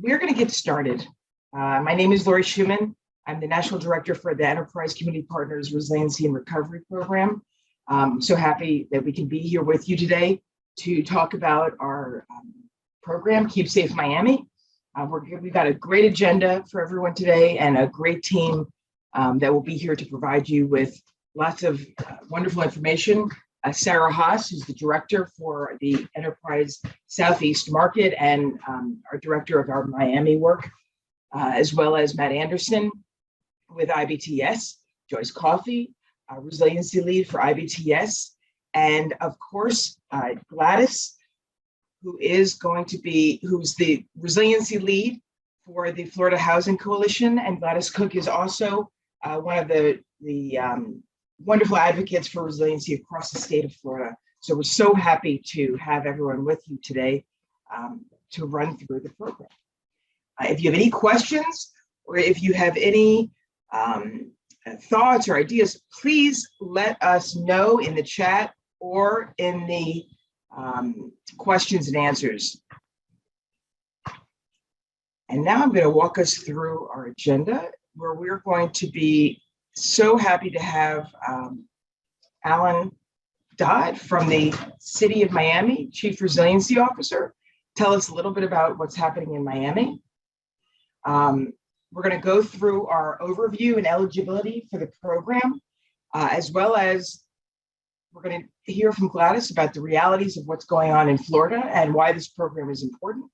we're going to get started. My name is Lori Schumann. I'm the National Director for the Enterprise Community Partners Resiliency and Recovery Program. I'm so happy that we can be here with you today to talk about our program, Keep Safe Miami. We've got a great agenda for everyone today and a great team that will be here to provide you with lots of wonderful information. Sarah Haas, who's the director for the Enterprise Southeast Market and our director of our Miami work, as well as Matt Anderson with IBTS, Joyce Coffey, our resiliency lead for IBTS, and of course, Gladys, who's the resiliency lead for the Florida Housing Coalition. And Gladys Cook is also one of the wonderful advocates for resiliency across the state of Florida. So we're so happy to have everyone with you today to run through the program. If you have any questions or if you have any thoughts or ideas, please let us know in the chat or in the questions and answers. And now I'm going to walk us through our agenda, where we're going to be so happy to have Alan Dodd from the City of Miami, Chief Resiliency Officer, tell us a little bit about what's happening in Miami. We're going to go through our overview and eligibility for the program, as well as we're going to hear from Gladys about the realities of what's going on in Florida and why this program is important.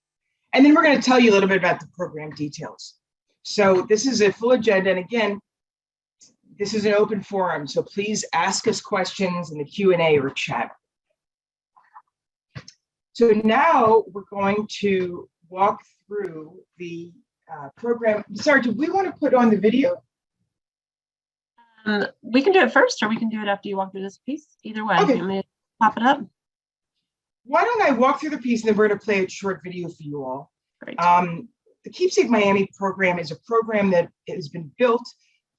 And then we're going to tell you a little bit about the program details. So this is a full agenda. And again, this is an open forum, so please ask us questions in the Q&A or chat. So now we're going to walk through the program. Sarah, do we want to put on the video? We can do it first, or we can do it after you walk through this piece. Either way, okay. You want me to pop it up? Why don't I walk through the piece and then we're going to play a short video for you all. Great. The Keep Safe Miami program is a program that has been built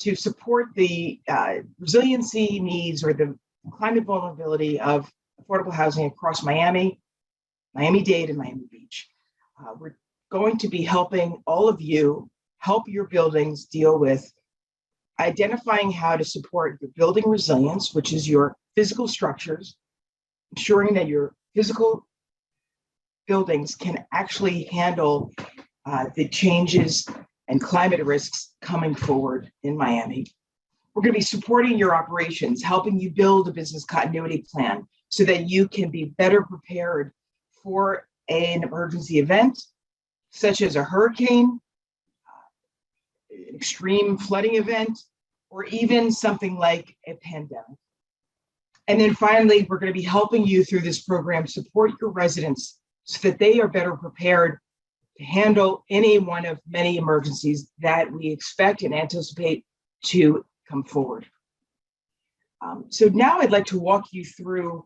to support the resiliency needs or the climate vulnerability of affordable housing across Miami, Miami-Dade, and Miami Beach. We're going to be helping all of you help your buildings deal with identifying how to support your building resilience, which is your physical structures, ensuring that your physical buildings can actually handle the changes and climate risks coming forward in Miami. We're going to be supporting your operations, helping you build a business continuity plan so that you can be better prepared for an emergency event, such as a hurricane, an extreme flooding event, or even something like a pandemic. And then finally, we're going to be helping you through this program support your residents so that they are better prepared to handle any one of many emergencies that we expect and anticipate to come forward. So now I'd like to walk you through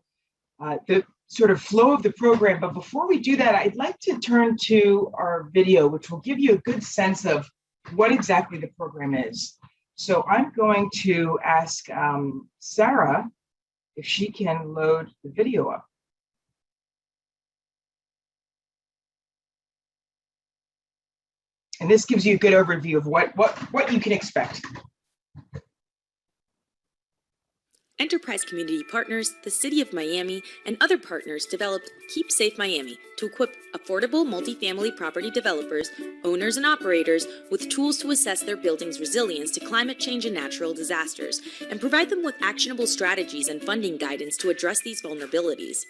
the sort of flow of the program. But before we do that, I'd like to turn to our video, which will give you a good sense of what exactly the program is. So I'm going to ask Sarah if she can load the video up. And this gives you a good overview of what you can expect. Enterprise Community Partners, the City of Miami, and other partners developed Keep Safe Miami to equip affordable multifamily property developers, owners, and operators with tools to assess their buildings' resilience to climate change and natural disasters, and provide them with actionable strategies and funding guidance to address these vulnerabilities.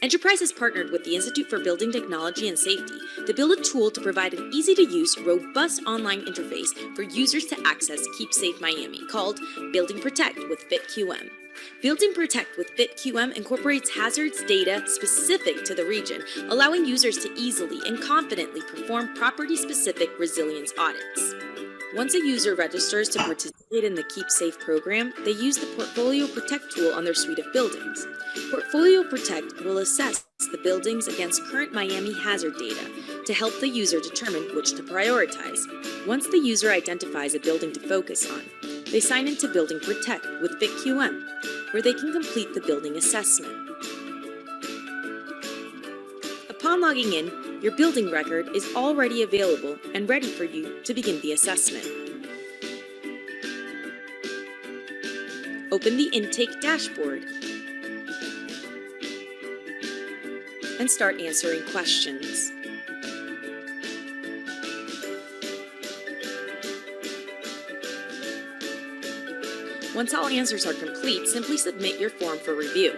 Enterprise has partnered with the Institute for Building Technology and Safety to build a tool to provide an easy-to-use, robust online interface for users to access Keep Safe Miami, called Building Protect with FitQM. Building Protect with FitQM incorporates hazards data specific to the region, allowing users to easily and confidently perform property-specific resilience audits. Once a user registers to participate in the Keep Safe program, they use the Portfolio Protect tool on their suite of buildings. Portfolio Protect will assess the buildings against current Miami hazard data to help the user determine which to prioritize. Once the user identifies a building to focus on, they sign into Building Protect with FitQM, where they can complete the building assessment. Upon logging in, your building record is already available and ready for you to begin the assessment. Open the intake dashboard and start answering questions. Once all answers are complete, simply submit your form for review.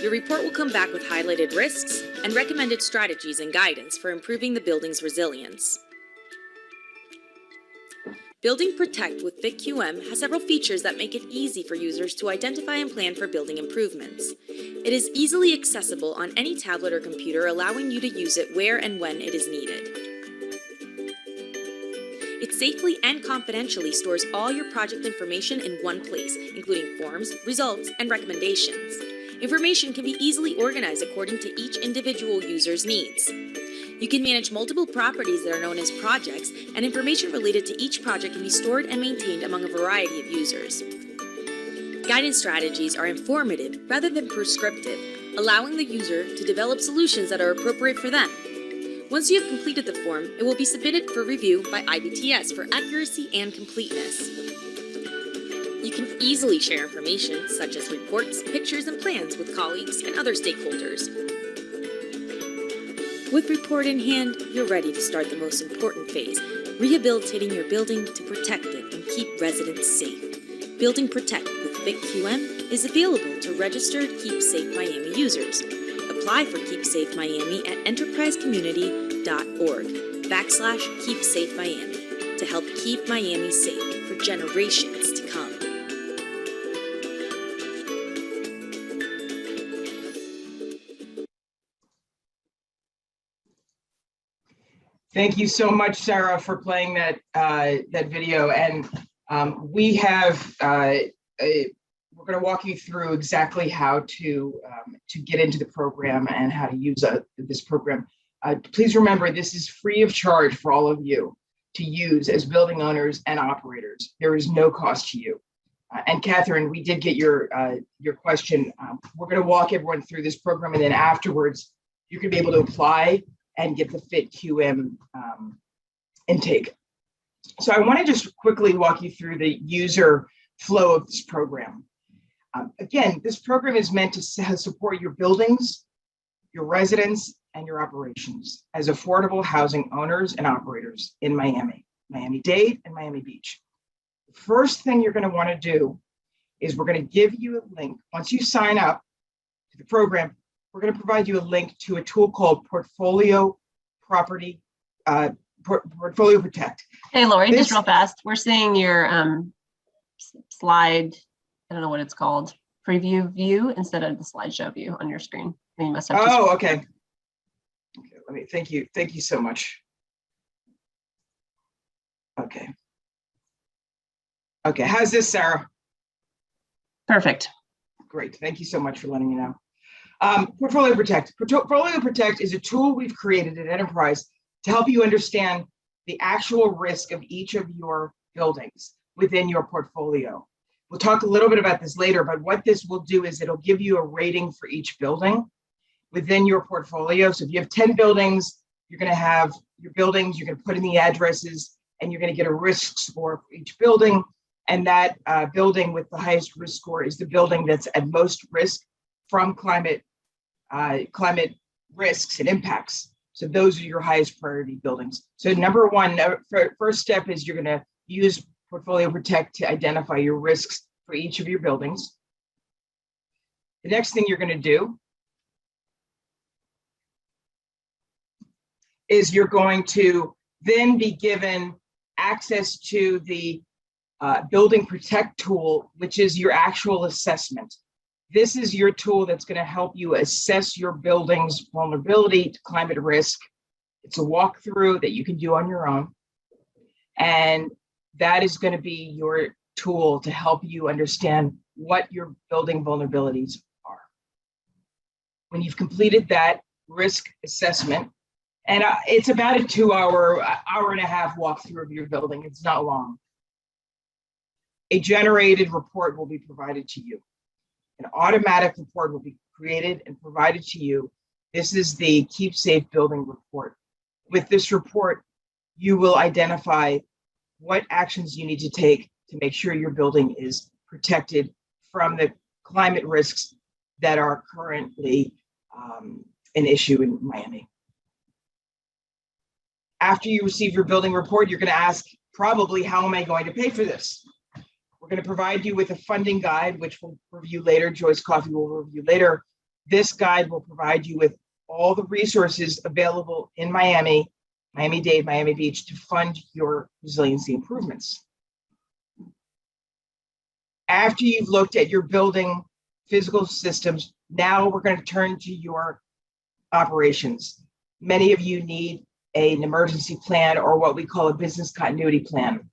Your report will come back with highlighted risks and recommended strategies and guidance for improving the building's resilience. Building Protect with FitQM has several features that make it easy for users to identify and plan for building improvements. It is easily accessible on any tablet or computer, allowing you to use it where and when it is needed. It safely and confidentially stores all your project information in one place, including forms, results, and recommendations. Information can be easily organized according to each individual user's needs. You can manage multiple properties that are known as projects, and information related to each project can be stored and maintained among a variety of users. Guidance strategies are informative rather than prescriptive, allowing the user to develop solutions that are appropriate for them. Once you have completed the form, it will be submitted for review by IBTS for accuracy and completeness. You can easily share information such as reports, pictures, and plans with colleagues and other stakeholders. With report in hand, you're ready to start the most important phase, rehabilitating your building to protect it and keep residents safe. Building Protect with FitQM is available to registered Keep Safe Miami users. Apply for Keep Safe Miami at enterprisecommunity.org/KeepSafeMiami to help keep Miami safe for generations to come. Thank you so much, Sarah, for playing that video. And we have we're going to walk you through exactly how to get into the program and how to use this program. Please remember, this is free of charge for all of you to use as building owners and operators. There is no cost to you. And Catherine, we did get your question. We're going to walk everyone through this program, and then afterwards, you can be able to apply and get the FitQM intake. So I want to just quickly walk you through the user flow of this program. Again, this program is meant to support your buildings, your residents, and your operations as affordable housing owners and operators in Miami, Miami-Dade, and Miami Beach. The first thing you're going to want to do is we're going to give you a link. Once you sign up to the program, we're going to provide you a link to a tool called Portfolio Protect. Hey, Lori, just real fast. We're seeing your slide, I don't know what it's called, preview view instead of the slideshow view on your screen. You must have to okay. Okay, let me, thank you so much. Okay, how's this, Sarah? Perfect. Great, thank you so much for letting me know. Portfolio Protect. Portfolio Protect is a tool we've created at Enterprise to help you understand the actual risk of each of your buildings within your portfolio. We'll talk a little bit about this later, but what this will do is it'll give you a rating for each building within your portfolio. So if you have 10 buildings, you're going to have your buildings, you're going to put in the addresses, and you're going to get a risk score for each building. And that building with the highest risk score is the building that's at most risk from climate risks and impacts. So those are your highest priority buildings. So number one, first step is you're going to use Portfolio Protect to identify your risks for each of your buildings. The next thing you're going to do is you're going to then be given access to the Building Protect tool, which is your actual assessment. This is your tool that's going to help you assess your building's vulnerability to climate risk. It's a walkthrough that you can do on your own. And that is going to be your tool to help you understand what your building vulnerabilities are. When you've completed that risk assessment, and it's about a 2 hour, hour and a half walkthrough of your building, it's not long. A generated report will be provided to you. An automatic report will be created and provided to you This is the Keep Safe Building Report. With this report, you will identify what actions you need to take to make sure your building is protected from the climate risks that are currently an issue in Miami. After you receive your building report, you're going to ask probably, how am I going to pay for this? We're going to provide you with a funding guide, which we'll review later. Joyce Coffey will review later. This guide will provide you with all the resources available in Miami, Miami-Dade, Miami Beach to fund your resiliency improvements. After you've looked at your building physical systems, now we're going to turn to your operations. Many of you need an emergency plan, or what we call a business continuity plan.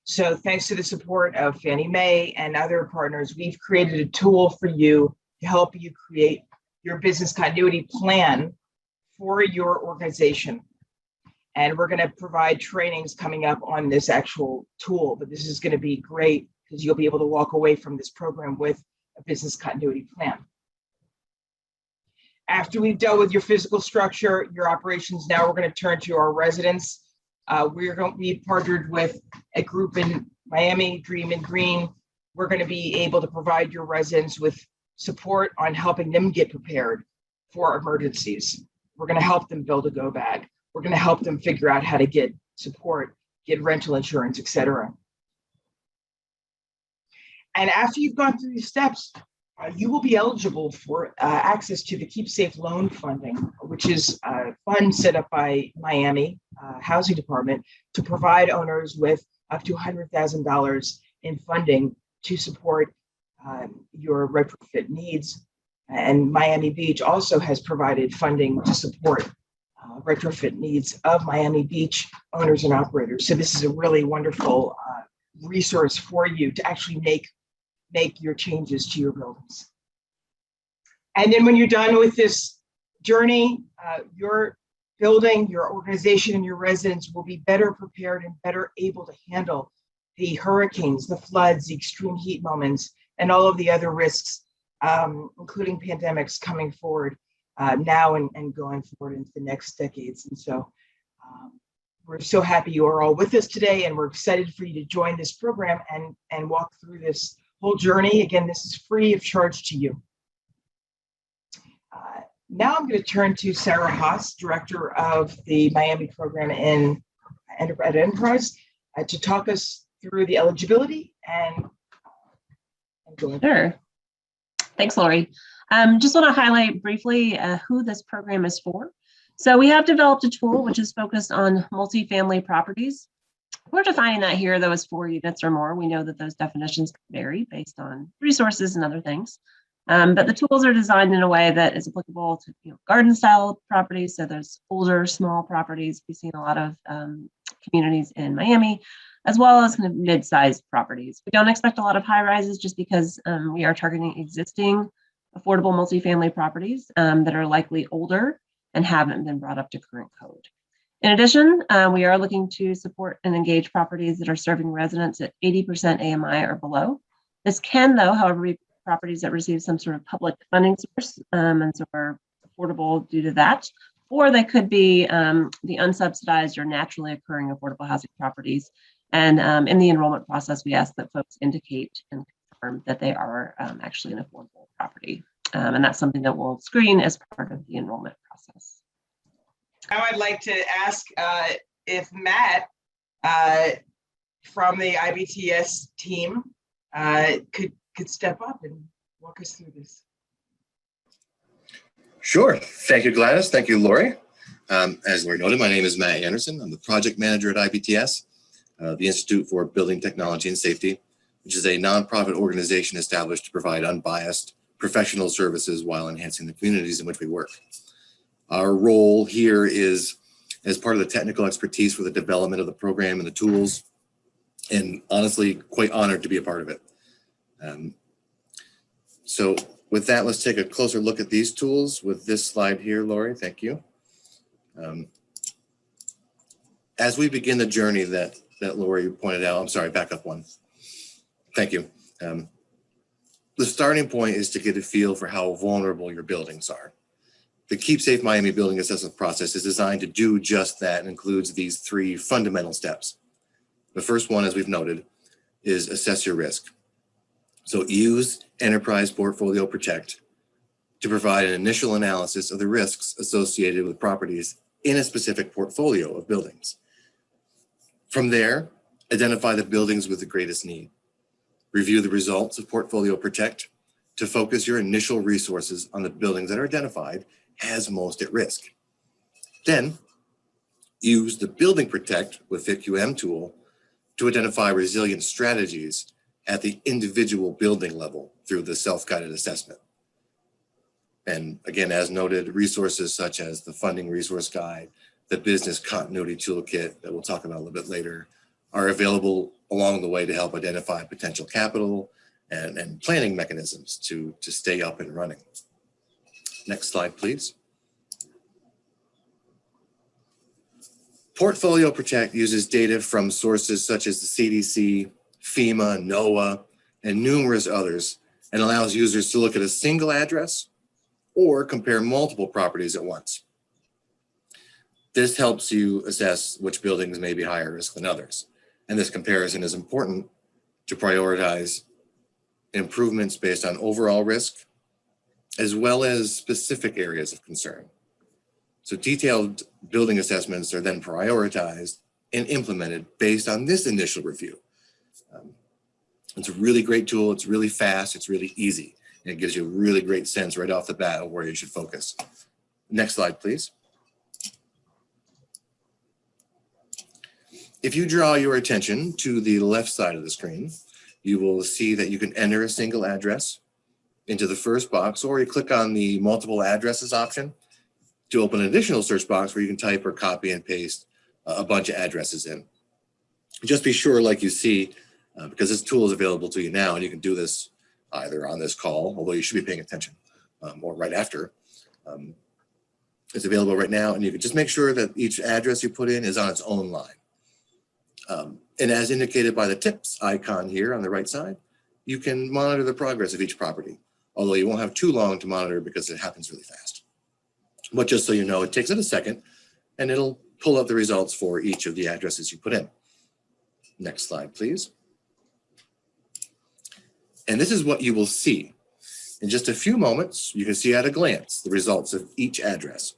So thanks to the support of Fannie Mae and other partners, we've created a tool for you to help you create your business continuity plan for your organization. And we're going to provide trainings coming up on this actual tool, but this is going to be great because you'll be able to walk away from this program with a business continuity plan. After we've dealt with your physical structure, your operations, now we're going to turn to our residents. We partnered with a group in Miami, Dream and Green. We're going to be able to provide your residents with support on helping them get prepared for emergencies. We're going to help them build a go bag. We're going to help them figure out how to get support, get rental insurance, etc. And after you've gone through these steps, you will be eligible for access to the Keep Safe loan funding, which is a fund set up by Miami Housing Department to provide owners with up to $100,000 in funding to support your retrofit needs. And Miami Beach also has provided funding to support retrofit needs of Miami Beach owners and operators. So this is a really wonderful resource for you to actually make your changes to your buildings. And then when you're done with this journey, your building, your organization, and your residents will be better prepared and better able to handle the hurricanes, the floods, the extreme heat moments, and all of the other risks, including pandemics coming forward now and going forward into the next decades. And so we're so happy you are all with us today, and we're excited for you to join this program and walk through this whole journey. Again, this is free of charge to you. Now I'm going to turn to Sarah Haas, Director of the Miami program at Enterprise, to talk us through the eligibility and go ahead. Sure. Thanks, Lori. Just want to highlight briefly who this program is for. So we have developed a tool which is focused on multifamily properties. We're defining that here, though, as 4 units or more. We know that those definitions can vary based on resources and other things. But the tools are designed in a way that is applicable to garden-style properties. So there's older, small properties. We've seen a lot of communities in Miami, as well as kind of mid-sized properties. We don't expect a lot of high-rises just because we are targeting existing affordable multifamily properties that are likely older and haven't been brought up to current code. In addition, we are looking to support and engage properties that are serving residents at 80% AMI or below. This can, though, however, be properties that receive some sort of public funding source and so are affordable due to that, or they could be the unsubsidized or naturally occurring affordable housing properties. And in the enrollment process, we ask that folks indicate and confirm that they are actually an affordable property. And that's something that we'll screen as part of the enrollment process. Now I'd like to ask if Matt from the IBTS team could step up and walk us through this. Sure. Thank you, Gladys. Thank you, Lori. As Lori noted, my name is Matt Anderson. I'm the project manager at IBTS, the Institute for Building Technology and Safety, which is a nonprofit organization established to provide unbiased professional services while enhancing the communities in which we work. Our role here is as part of the technical expertise for the development of the program and the tools, and honestly, quite honored to be a part of it. So with that, let's take a closer look at these tools with this slide here, Lori. Thank you. As we begin the journey that Lori pointed out, I'm sorry, back up one. Thank you. The starting point is to get a feel for how vulnerable your buildings are. The Keep Safe Miami building assessment process is designed to do just that and includes these 3 fundamental steps. The first one, as we've noted, is assess your risk. So use Enterprise Portfolio Protect to provide an initial analysis of the risks associated with properties in a specific portfolio of buildings. From there, identify the buildings with the greatest need. Review the results of Portfolio Protect to focus your initial resources on the buildings that are identified as most at risk. Then, use the Building Protect with FitQM tool to identify resilience strategies at the individual building level through the self-guided assessment. And again, as noted, resources such as the Funding Resource Guide, the Business Continuity Toolkit that we'll talk about a little bit later, are available along the way to help identify potential capital and planning mechanisms to stay up and running. Next slide, please. Portfolio Protect uses data from sources such as the CDC, FEMA, NOAA, and numerous others, and allows users to look at a single address or compare multiple properties at once. This helps you assess which buildings may be higher risk than others. And this comparison is important to prioritize improvements based on overall risk, as well as specific areas of concern. So detailed building assessments are then prioritized and implemented based on this initial review. It's a really great tool. It's really fast. It's really easy. And it gives you a really great sense right off the bat of where you should focus. Next slide, please. If you draw your attention to the left side of the screen, you will see that you can enter a single address into the first box, or you click on the multiple addresses option to open an additional search box where you can type or copy and paste a bunch of addresses in. Just be sure, like you see, because this tool is available to you now, and you can do this either on this call, although you should be paying attention, or right after. It's available right now, and you can just make sure that each address you put in is on its own line. And as indicated by the tips icon here on the right side, you can monitor the progress of each property, although you won't have too long to monitor because it happens really fast. But just so you know, it takes it a second, and it'll pull up the results for each of the addresses you put in. Next slide, please. And this is what you will see. In just a few moments, you can see at a glance the results of each address.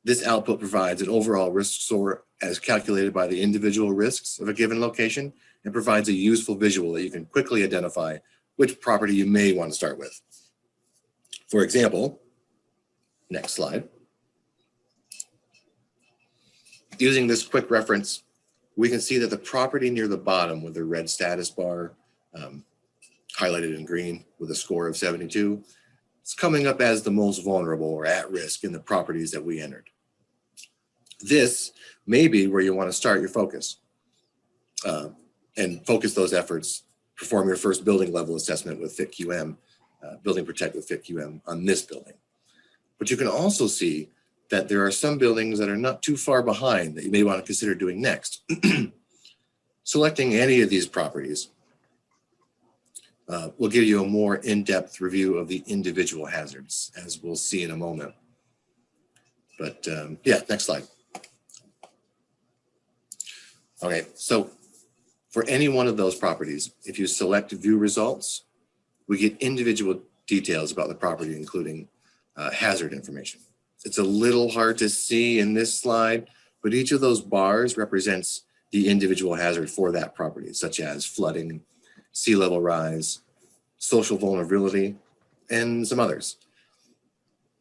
This output provides an overall risk score as calculated by the individual risks of a given location, and provides a useful visual that you can quickly identify which property you may want to start with. For example, next slide. Using this quick reference, we can see that the property near the bottom with the red status bar highlighted in green with a score of 72, it's coming up as the most vulnerable or at risk in the properties that we entered. This may be where you want to start your focus and focus those efforts, perform your first building level assessment with FitQM, Building Protect with FitQM on this building. But you can also see that there are some buildings that are not too far behind that you may want to consider doing next. Selecting any of these properties will give you a more in-depth review of the individual hazards, as we'll see in a moment. But yeah, next slide. Okay, so for any one of those properties, if you select view results, we get individual details about the property, including hazard information. It's a little hard to see in this slide, but each of those bars represents the individual hazard for that property, such as flooding, sea level rise, social vulnerability, and some others.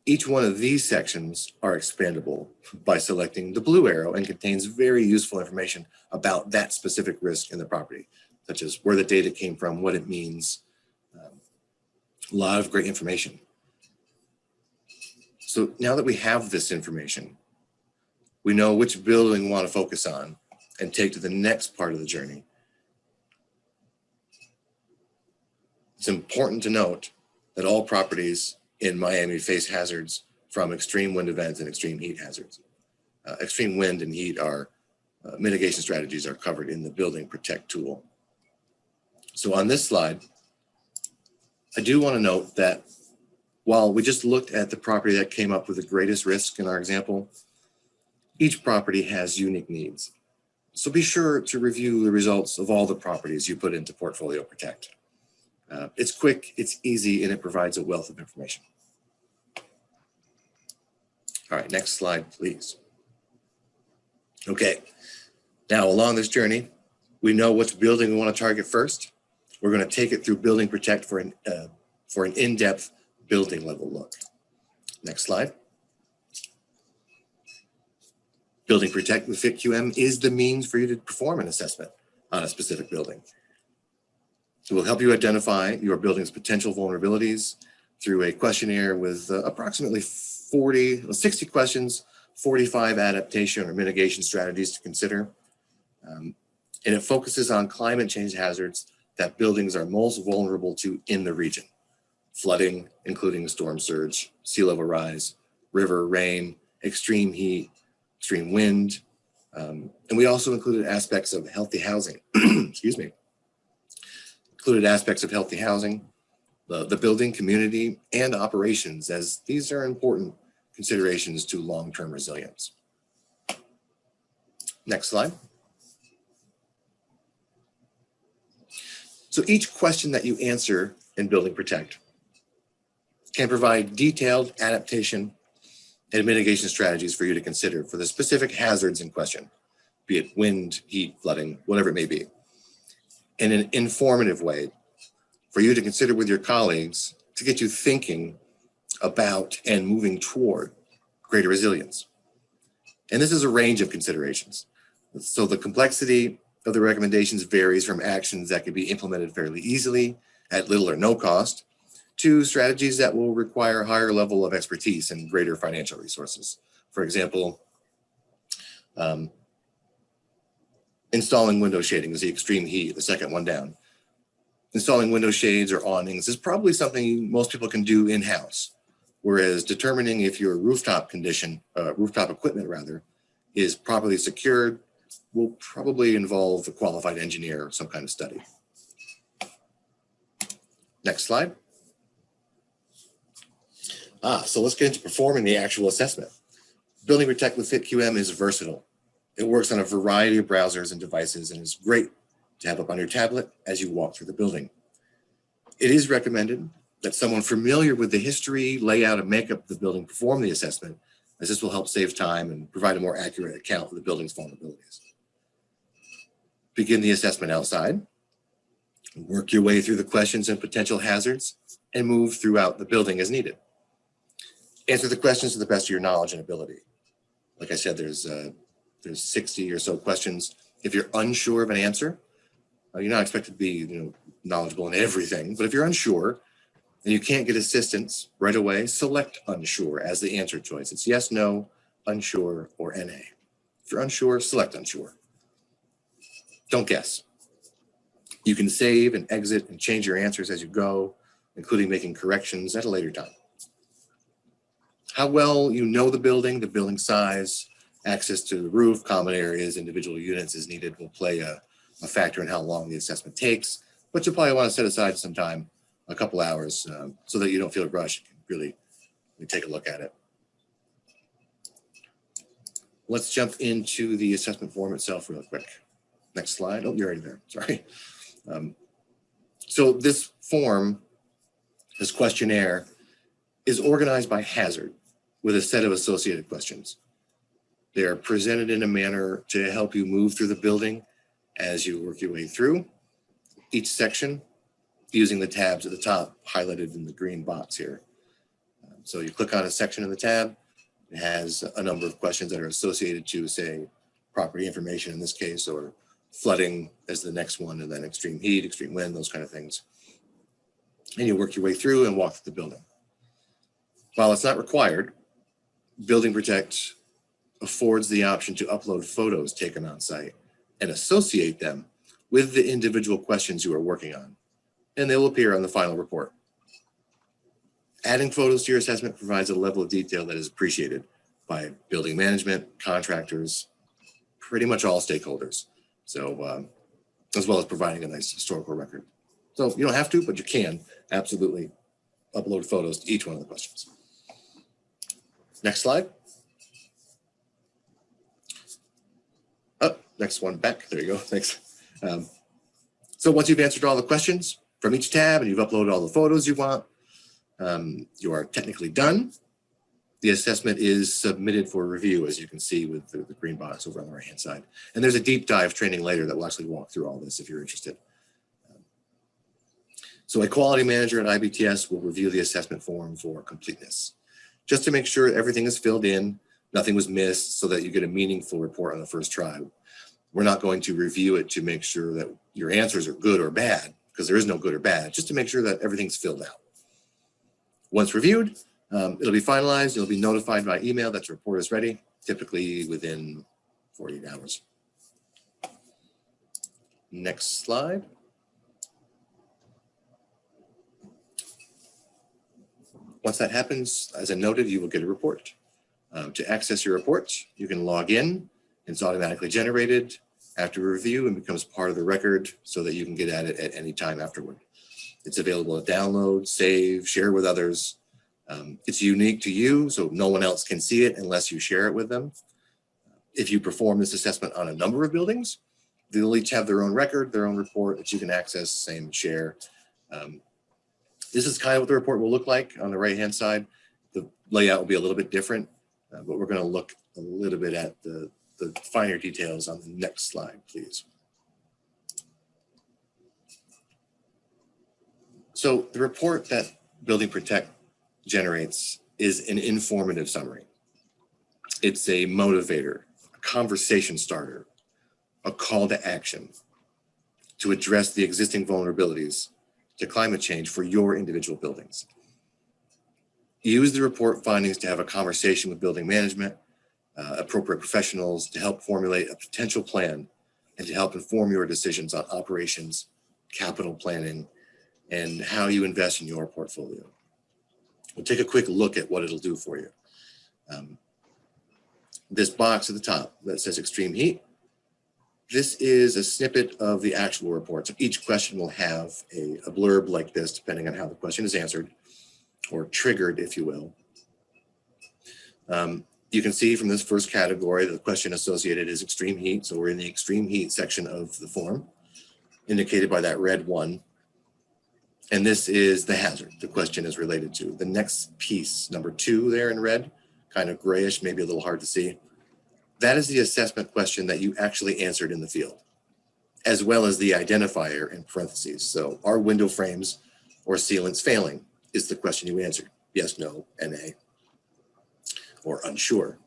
Each one of these sections are expandable by selecting the blue arrow and contains very useful information about that specific risk in the property, such as where the data came from, what it means, a lot of great information. So now that we have this information, we know which building we want to focus on and take to the next part of the journey. It's important to note that all properties in Miami face hazards from extreme wind events and extreme heat hazards. Extreme wind and heat are mitigation strategies are covered in the Building Protect tool. So on this slide, I do want to note that While we just looked at the property that came up with the greatest risk in our example, each property has unique needs. So be sure to review the results of all the properties you put into Portfolio Protect. It's quick, it's easy, and it provides a wealth of information. All right, next slide, please. Okay, now along this journey, we know which building we want to target first. We're going to take it through Building Protect for an in-depth building level look. Next slide. Building Protect with FitQM is the means for you to perform an assessment on a specific building. It will help you identify your building's potential vulnerabilities through a questionnaire with approximately 60 questions, 45 adaptation or mitigation strategies to consider. And it focuses on climate change hazards that buildings are most vulnerable to in the region. Flooding, including storm surge, sea level rise, river, rain, extreme heat, extreme wind. And we also included aspects of healthy housing, excuse me. Included aspects of healthy housing, the building community, and operations, as these are important considerations to long-term resilience. Next slide. So each question that you answer in Building Protect can provide detailed adaptation and mitigation strategies for you to consider for the specific hazards in question, be it wind, heat, flooding, whatever it may be, in an informative way for you to consider with your colleagues to get you thinking about and moving toward greater resilience. And this is a range of considerations. So the complexity of the recommendations varies from actions that can be implemented fairly easily at little or no cost to strategies that will require a higher level of expertise and greater financial resources. For example, installing window shading is the extreme heat, the second one down. Installing window shades or awnings is probably something most people can do in-house, whereas determining if your rooftop equipment rather, is properly secured will probably involve a qualified engineer or some kind of study. Next slide. So let's get into performing the actual assessment. Building Protect with FitQM is versatile. It works on a variety of browsers and devices and is great to have up on your tablet as you walk through the building. It is recommended that someone familiar with the history, layout, and makeup of the building perform the assessment, as this will help save time and provide a more accurate account of the building's vulnerabilities. Begin the assessment outside, work your way through the questions and potential hazards, and move throughout the building as needed. Answer the questions to the best of your knowledge and ability. Like I said, there's 60 or so questions. If you're unsure of an answer, you're not expected to be knowledgeable in everything, but if you're unsure and you can't get assistance right away, select unsure as the answer choice. It's yes, no, unsure, or NA. If you're unsure, select unsure. Don't guess. You can save and exit and change your answers as you go, including making corrections at a later time. How well you know the building size, access to the roof, common areas, individual units as needed will play a factor in how long the assessment takes, but you'll probably want to set aside some time, a couple hours, so that you don't feel rushed. You can really take a look at it. Let's jump into the assessment form itself real quick. Next slide. Oh, you're already there. Sorry. So this form, this questionnaire, is organized by hazard with a set of associated questions. They are presented in a manner to help you move through the building as you work your way through each section using the tabs at the top highlighted in the green box here. So you click on a section of the tab, it has a number of questions that are associated to, say, property information in this case, or flooding as the next one, and then extreme heat, extreme wind, those kind of things. And you work your way through and walk through the building. While it's not required, Building Protect affords the option to upload photos taken on site and associate them with the individual questions you are working on, and they will appear on the final report. Adding photos to your assessment provides a level of detail that is appreciated by building management, contractors, pretty much all stakeholders. So, as well as providing a nice historical record. So you don't have to, but you can, absolutely. upload photos to each one of the questions. Next slide. Oh, next one back. There you go. Thanks. So once you've answered all the questions from each tab and you've uploaded all the photos you want, you are technically done. The assessment is submitted for review, as you can see with the green box over on the right-hand side. And there's a deep dive training later that will actually walk through all this if you're interested. So a quality manager at IBTS will review the assessment form for completeness, just to make sure everything is filled in, nothing was missed, so that you get a meaningful report on the first try. We're not going to review it to make sure that your answers are good or bad, because there is no good or bad, just to make sure that everything's filled out. Once reviewed, it'll be finalized. You'll be notified by email that your report is ready, typically within 48 hours. Next slide. Once that happens, as I noted, you will get a report. To access your report, you can log in. It's automatically generated after review and becomes part of the record so that you can get at it at any time afterward. It's available to download, save, share with others. It's unique to you, so no one else can see it unless you share it with them. If you perform this assessment on a number of buildings, they'll each have their own record, their own report that you can access, same, and share. This is kind of what the report will look like on the right-hand side. The layout will be a little bit different, but we're going to look a little bit at the finer details on the next slide, please. So the report that Building Protect generates is an informative summary. It's a motivator, a conversation starter, a call to action to address the existing vulnerabilities to climate change for your individual buildings. Use the report findings to have a conversation with building management, appropriate professionals to help formulate a potential plan and to help inform your decisions on operations, capital planning, and how you invest in your portfolio. We'll take a quick look at what it'll do for you. This box at the top that says extreme heat, this is a snippet of the actual report. So each question will have a blurb like this, depending on how the question is answered or triggered, if you will. You can see from this first category, the question associated is extreme heat. So we're in the extreme heat section of the form, indicated by that red one. And this is the hazard the question is related to. The next piece, number 2 there in red, kind of grayish, maybe a little hard to see. That is the assessment question that you actually answered in the field, as well as the identifier in parentheses. So are window frames or sealants failing is the question you answered. Yes, no, NA, or unsure.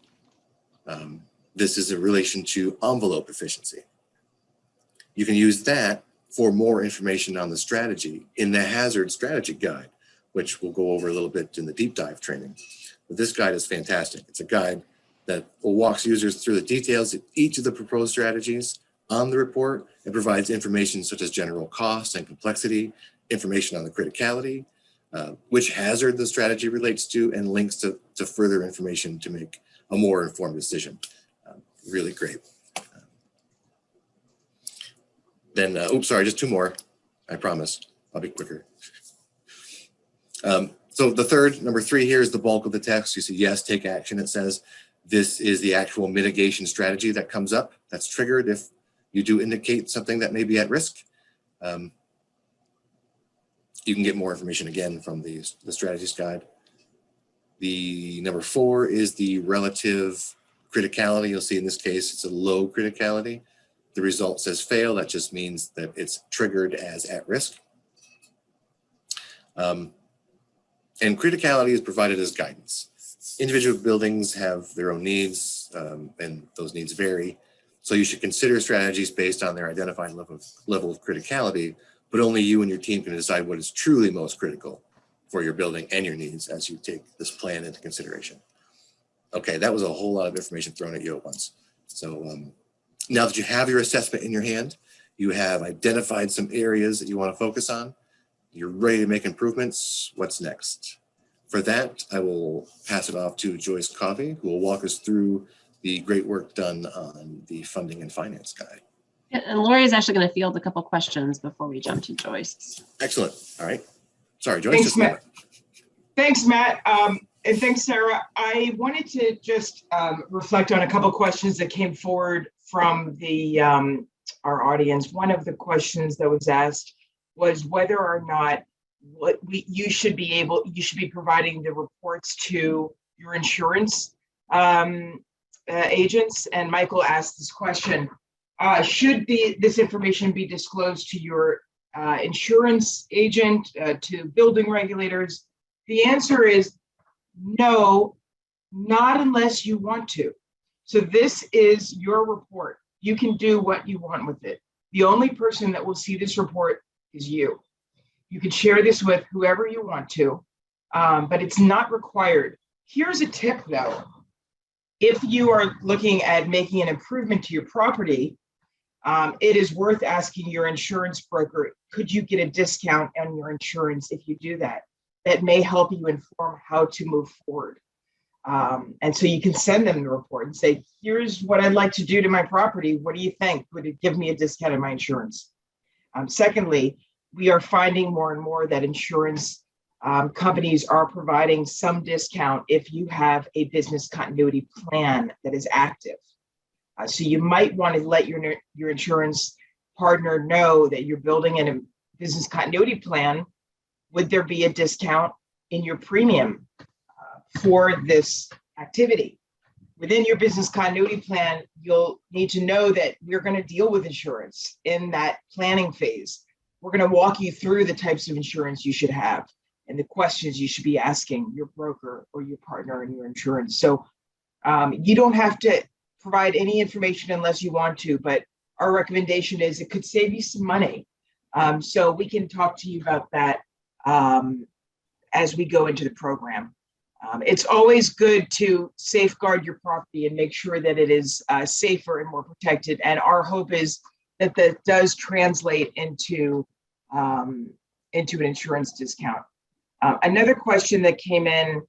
This is in relation to envelope efficiency. You can use that for more information on the strategy in the hazard strategy guide, which we'll go over a little bit in the deep dive training. But this guide is fantastic. It's a guide that walks users through the details of each of the proposed strategies on the report and provides information such as general cost and complexity, information on the criticality, which hazard the strategy relates to, and links to further information to make a more informed decision. Really great. Then, oops, sorry, just 2 more. I promise. I'll be quicker. So the third, number 3 here is the bulk of the text. You see, yes, take action. It says this is the actual mitigation strategy that comes up. That's triggered if you do indicate something that may be at risk. You can get more information again from the strategies guide. The number 4 is the relative criticality. You'll see in this case, it's a low criticality. The result says fail. That just means that it's triggered as at risk. And criticality is provided as guidance. Individual buildings have their own needs, and those needs vary. So you should consider strategies based on their identified level of criticality, but only you and your team can decide what is truly most critical for your building and your needs as you take this plan into consideration. Okay, that was a whole lot of information thrown at you at once. So now that you have your assessment in your hand, you have identified some areas that you want to focus on, you're ready to make improvements. What's next? For that, I will pass it off to Joyce Coffey, who will walk us through the great work done on the funding and finance guide. Yeah, and Lori is actually going to field a couple questions before we jump to Joyce. Excellent. All right. Sorry, Joyce. Thanks, Matt. Thanks, Matt. And thanks, Sarah. I wanted to just reflect on a couple of questions that came forward from our audience. One of the questions that was asked was whether or not you should be providing the reports to your insurance agents. And Michael asked this question: should this information be disclosed to your insurance agent, to building regulators? The answer is no, not unless you want to. So this is your report. You can do what you want with it. The only person that will see this report is you. You can share this with whoever you want to, but it's not required. Here's a tip though. If you are looking at making an improvement to your property, it is worth asking your insurance broker, could you get a discount on your insurance if you do that? That may help you inform how to move forward. And so you can send them the report and say, here's what I'd like to do to my property. What do you think? Would it give me a discount on my insurance? Secondly, we are finding more and more that insurance companies are providing some discount if you have a business continuity plan that is active. So you might want to let your insurance partner know that you're building in a business continuity plan. Would there be a discount in your premium for this activity? Within your business continuity plan, you'll need to know that we're going to deal with insurance in that planning phase. We're going to walk you through the types of insurance you should have and the questions you should be asking your broker or your partner in your insurance. So you don't have to provide any information unless you want to, but our recommendation is it could save you some money. So we can talk to you about that as we go into the program. It's always good to safeguard your property and make sure that it is safer and more protected. And our hope is that that does translate into an insurance discount. Another question that came in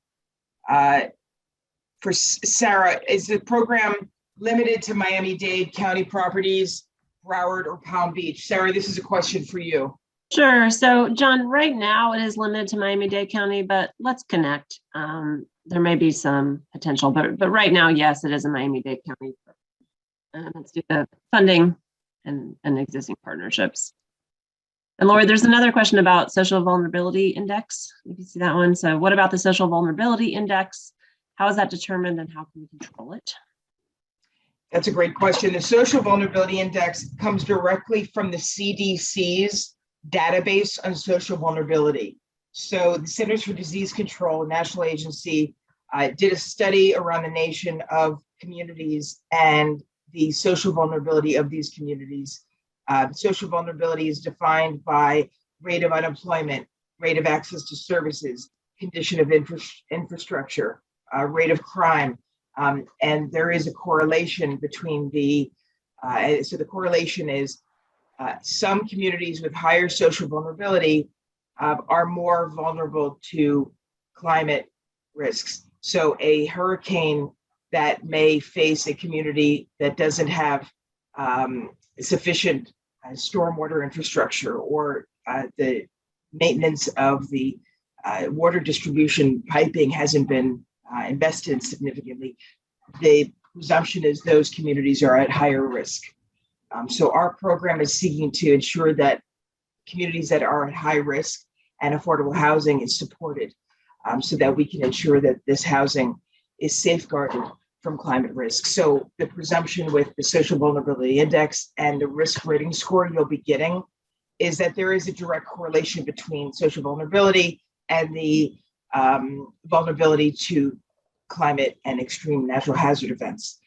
for Sarah: is the program limited to Miami-Dade County properties, Broward, or Palm Beach? Sarah, this is a question for you. Sure. So, John, right now it is limited to Miami-Dade County, but let's connect. There may be some potential, but right now, yes, it is in Miami-Dade County. Let's do the funding and existing partnerships. And Lori, there's another question about social vulnerability index. You can see that one. So what about the social vulnerability index? How is that determined and how can we control it? That's a great question. The social vulnerability index comes directly from the CDC's database on social vulnerability. So the Centers for Disease Control, national agency, did a study around the nation of communities and the social vulnerability of these communities. Social vulnerability is defined by rate of unemployment, rate of access to services, condition of infrastructure, rate of crime. And there is a correlation between so the correlation is some communities with higher social vulnerability are more vulnerable to climate risks. So a hurricane that may face a community that doesn't have sufficient stormwater infrastructure, or the maintenance of the water distribution piping hasn't been invested in significantly, the presumption is those communities are at higher risk. So our program is seeking to ensure that communities that are at high risk and affordable housing is supported, so that we can ensure that this housing is safeguarded from climate risk. So the presumption with the social vulnerability index and the risk rating score you'll be getting is that there is a direct correlation between social vulnerability and the vulnerability to climate and extreme natural hazard events.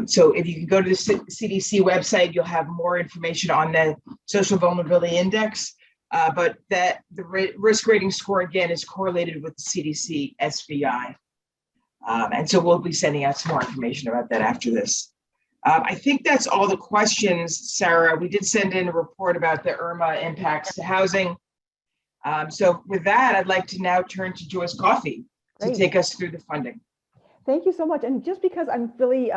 So if you can go to the CDC website, you'll have more information on the social vulnerability index, but that the risk rating score, again, is correlated with the CDC SVI. And so we'll be sending out some more information about that after this. I think that's all the questions, Sarah. We did send in a report about the Irma impacts to housing. So with that, I'd like to now turn to Joyce Coffey to take us through the funding. Thank you so much. And just because I'm really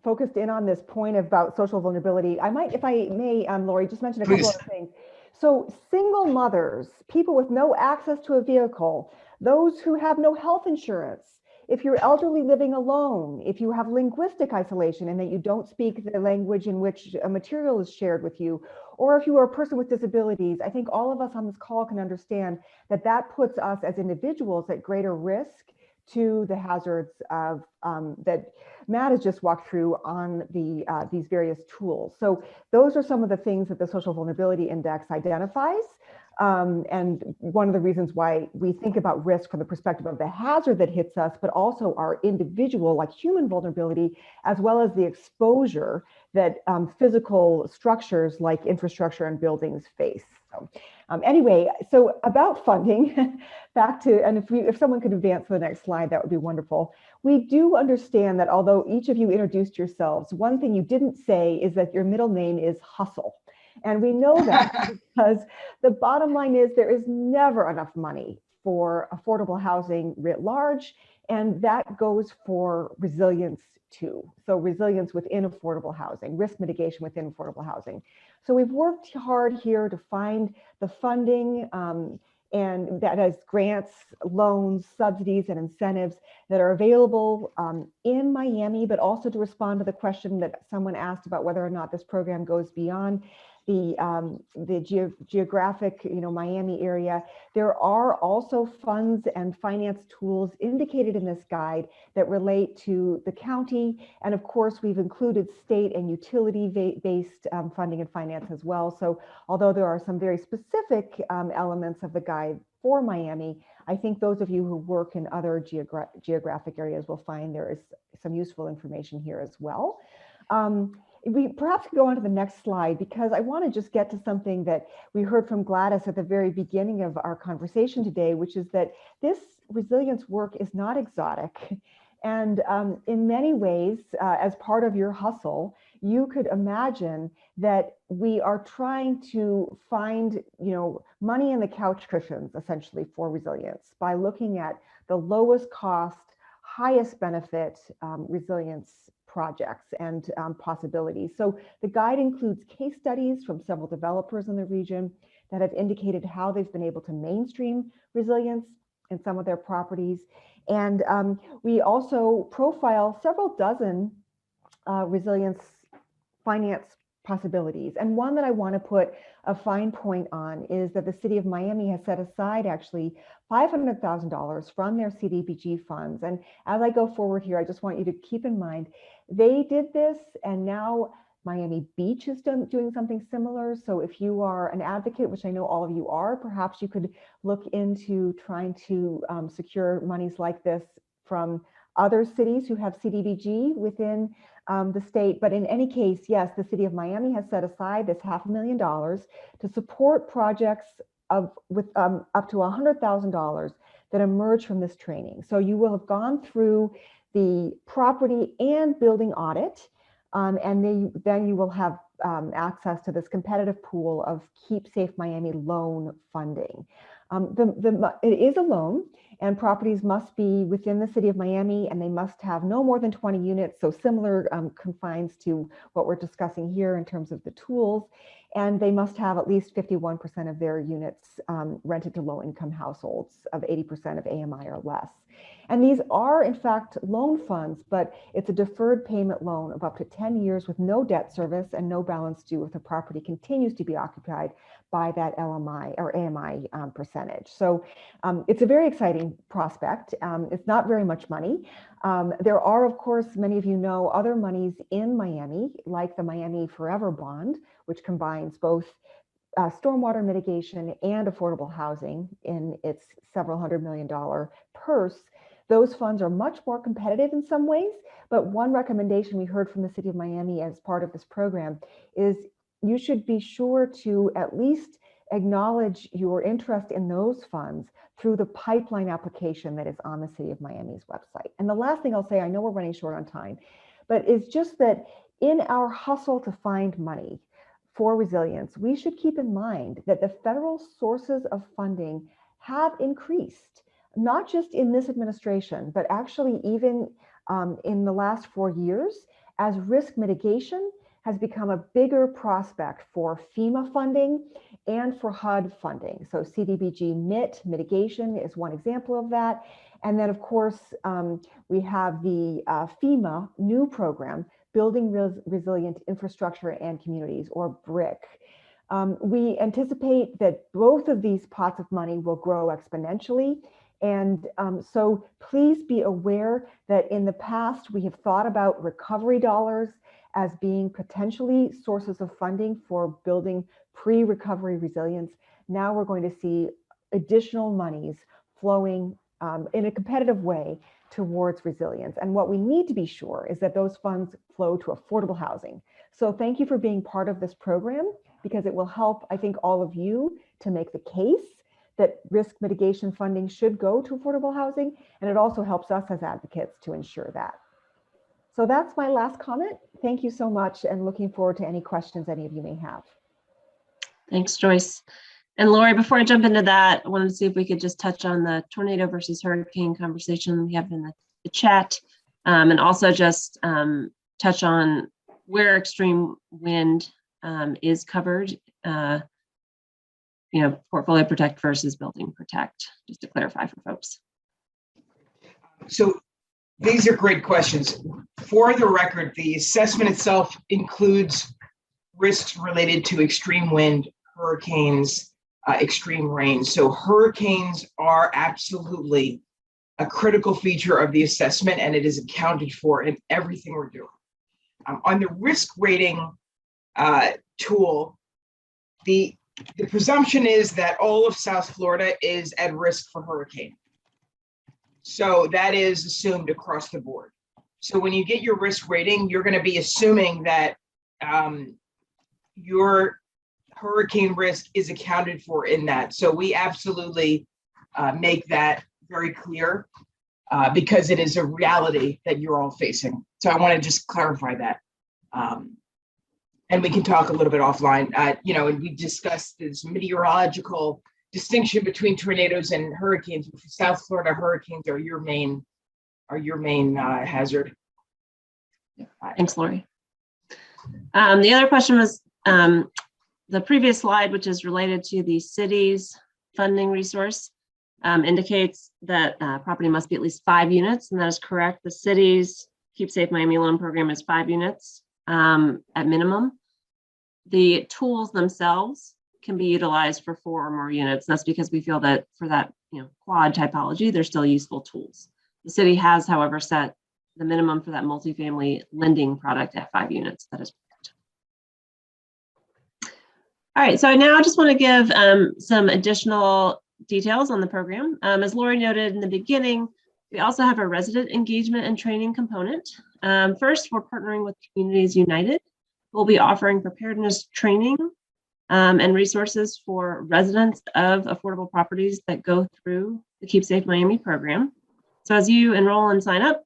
focused in on this point about social vulnerability, I might, if I may, Lori, just mention a couple of things. So single mothers, people with no access to a vehicle, those who have no health insurance, if you're elderly living alone, if you have linguistic isolation and that you don't speak the language in which a material is shared with you, or if you are a person with disabilities, I think all of us on this call can understand that that puts us as individuals at greater risk to the hazards of that Matt has just walked through on these various tools. So those are some of the things that the Social Vulnerability Index identifies. And one of the reasons why we think about risk from the perspective of the hazard that hits us, but also our individual, like human vulnerability, as well as the exposure that physical structures like infrastructure and buildings face. So anyway, so about funding, back to, and if someone could advance to the next slide, that would be wonderful. We do understand that although each of you introduced yourselves, one thing you didn't say is that your middle name is Hustle. And we know that because the bottom line is there is never enough money for affordable housing writ large, and that goes for resilience too. So resilience within affordable housing, risk mitigation within affordable housing. So we've worked hard here to find the funding and that has grants, loans, subsidies, and incentives that are available in Miami, but also to respond to the question that someone asked about whether or not this program goes beyond the geographic, Miami area. There are also funds and finance tools indicated in this guide that relate to the county. And of course, we've included state and utility-based funding and finance as well. So although there are some very specific elements of the guide for Miami, I think those of you who work in other geographic areas will find there is some useful information here as well. We perhaps could go on to the next slide because I want to just get to something that we heard from Gladys at the very beginning of our conversation today, which is that this resilience work is not exotic. And in many ways, as part of your hustle, you could imagine that we are trying to find, money in the couch cushions, essentially, for resilience by looking at the lowest cost, highest benefit resilience projects and possibilities. So the guide includes case studies from several developers in the region that have indicated how they've been able to mainstream resilience in some of their properties. And we also profile several dozen resilience finance possibilities. And one that I want to put a fine point on is that the city of Miami has set aside actually $500,000 from their CDBG funds. And as I go forward here, I just want you to keep in mind, they did this and now Miami Beach is doing something similar. So if you are an advocate, which I know all of you are, perhaps you could look into trying to secure monies like this from other cities who have CDBG within the state. But in any case, yes, the city of Miami has set aside this $500,000 to support projects with up to $100,000 that emerge from this training. So you will have gone through the property and building audit, and then you will have access to this competitive pool of Keep Safe Miami loan funding. It is a loan, and properties must be within the city of Miami, and they must have no more than 20 units, so similar confines to what we're discussing here in terms of the tools, and they must have at least 51% of their units rented to low-income households of 80% of AMI or less. And these are, in fact, loan funds, but it's a deferred payment loan of up to 10 years with no debt service and no balance due if the property continues to be occupied by that LMI or AMI percentage. So it's a very exciting prospect. It's not very much money. There are, of course, many of you know, other monies in Miami, like the Miami Forever Bond, which combines both stormwater mitigation and affordable housing in its several $100 million purse. Those funds are much more competitive in some ways, but one recommendation we heard from the city of Miami as part of this program is you should be sure to at least acknowledge your interest in those funds through the pipeline application that is on the city of Miami's website. And the last thing I'll say, I know we're running short on time, but it's just that in our hustle to find money for resilience, we should keep in mind that the federal sources of funding have increased, not just in this administration, but actually even in the last 4 years, as risk mitigation has become a bigger prospect for FEMA funding and for HUD funding. So CDBG MIT, mitigation, is one example of that. And then, of course, we have the FEMA new program, Building Resilient Infrastructure and Communities, or BRIC. We anticipate that both of these pots of money will grow exponentially. And so please be aware that in the past, we have thought about recovery dollars as being potentially sources of funding for building pre-recovery resilience. Now we're going to see additional monies flowing in a competitive way towards resilience. And what we need to be sure is that those funds flow to affordable housing. So thank you for being part of this program, because it will help, I think, all of you to make the case that risk mitigation funding should go to affordable housing. And it also helps us as advocates to ensure that. So that's my last comment. Thank you so much, and looking forward to any questions any of you may have. Thanks, Joyce. And Lori, before I jump into that, I wanted to see if we could just touch on the tornado versus hurricane conversation we have in the chat, and also just touch on where extreme wind is covered, portfolio protect versus building protect, just to clarify for folks. So these are great questions. For the record, the assessment itself includes risks related to extreme wind, hurricanes, extreme rain. So hurricanes are absolutely a critical feature of the assessment, and it is accounted for in everything we're doing. On the risk rating tool, the presumption is that all of South Florida is at risk for hurricane. So that is assumed across the board. So when you get your risk rating, you're going to be assuming that your hurricane risk is accounted for in that. So we absolutely make that very clear because it is a reality that you're all facing. So I want to just clarify that. And we can talk a little bit offline, and we discussed this meteorological distinction between tornadoes and hurricanes. For South Florida, hurricanes are your main hazard. Thanks, Lori. The other question was the previous slide, which is related to the city's funding resource, indicates that property must be at least 5 units, and that is correct. The city's Keep Safe Miami loan program is 5 units at minimum. The tools themselves can be utilized for 4 or more units. That's because we feel that for that quad typology, they're still useful tools. The city has, however, set the minimum for that multifamily lending product at 5 units. That is correct. All right, so now I just want to give some additional details on the program. As Lori noted in the beginning, we also have a resident engagement and training component. First, we're partnering with Communities United. We'll be offering preparedness training and resources for residents of affordable properties that go through the Keep Safe Miami program. So as you enroll and sign up,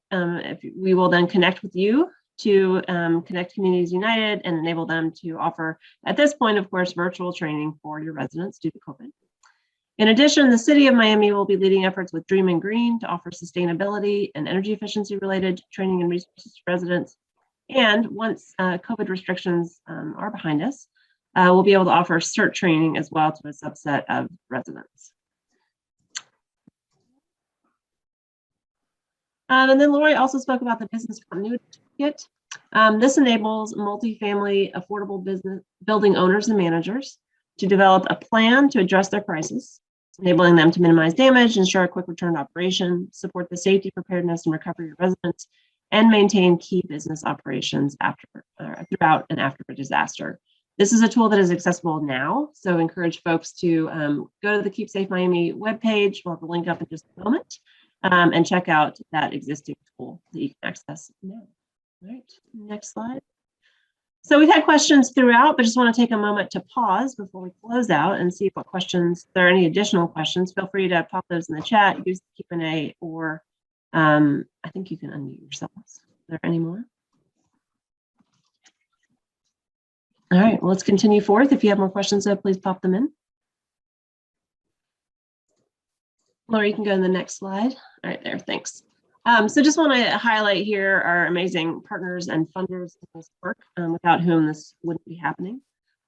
we will then connect with you to connect Communities United and enable them to offer, at this point, of course, virtual training for your residents due to COVID. In addition, the City of Miami will be leading efforts with Dream and Green to offer sustainability and energy efficiency related training and resources to residents. And once COVID restrictions are behind us, we'll be able to offer CERT training as well to a subset of residents. And then Lori also spoke about the business continuity kit. This enables multifamily affordable business building owners and managers to develop a plan to address their crisis, enabling them to minimize damage, ensure a quick return to operation, support the safety, preparedness, and recovery of residents, and maintain key business operations throughout and after a disaster. This is a tool that is accessible now, so encourage folks to go to the Keep Safe Miami webpage. We'll have the link up in just a moment, and check out that existing tool that you can access now. All right, next slide. So we've had questions throughout, but just want to take a moment to pause before we close out and see what questions, if there are any additional questions. Feel free to pop those in the chat, use the Q&A, or I think you can unmute yourselves. Are there any more? All right, well, let's continue forth. If you have more questions, please pop them in. Laura, you can go to the next slide. All right, there, thanks. So just want to highlight here our amazing partners and funders in this work, without whom this wouldn't be happening.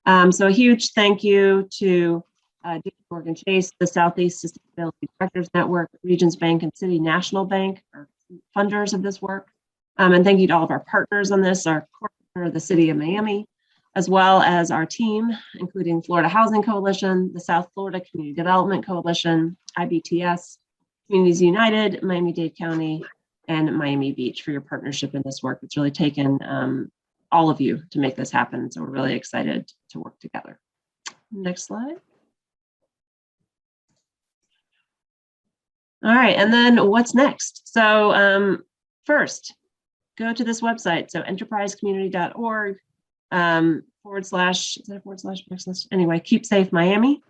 So a huge thank you to JP Morgan Chase, the Southeast Sustainability Directors Network, Regions Bank, and City National Bank are funders of this work. And thank you to all of our partners on this, our core partner, the City of Miami, as well as our team, including Florida Housing Coalition, the South Florida Community Development Coalition, IBTS, Communities United, Miami-Dade County, and Miami Beach for your partnership in this work. It's really taken all of you to make this happen. So we're really excited to work together. Next slide. All right, and then what's next? So first, go to this website. So enterprisecommunity.org // anyway, Keep Safe Miami.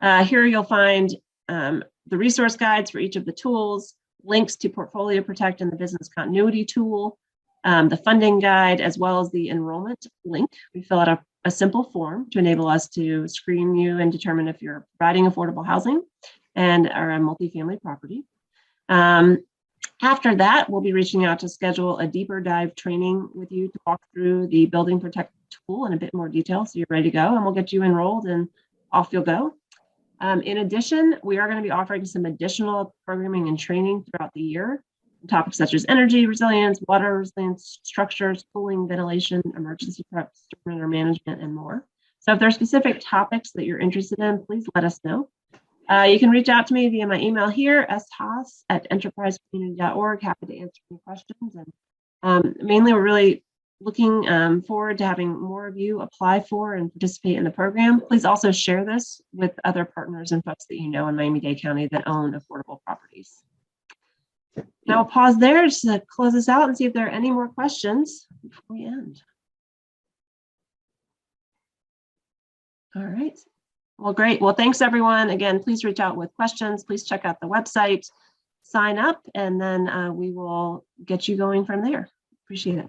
Here you'll find the resource guides for each of the tools, links to Portfolio Protect and the Business Continuity tool, the funding guide, as well as the enrollment link. We fill out a simple form to enable us to screen you and determine if you're providing affordable housing and are a multifamily property. After that, we'll be reaching out to schedule a deeper dive training with you to walk through the Building Protect tool in a bit more detail so you're ready to go, and we'll get you enrolled and off you'll go. In addition, we are going to be offering some additional programming and training throughout the year, topics such as energy resilience, water resilience, structures, cooling, ventilation, emergency prep, storm water management, and more. So if there are specific topics that you're interested in, please let us know. You can reach out to me via my email here, shaas@enterprisecommunity.org. Happy to answer any questions. And mainly, we're really looking forward to having more of you apply for and participate in the program. Please also share this with other partners and folks that you know in Miami-Dade County that own affordable properties. Now I'll pause there just to close this out and see if there are any more questions before we end. All right. Well, great. Well, thanks, everyone. Again, please reach out with questions. Please check out the website, sign up, and then we will get you going from there. Appreciate it.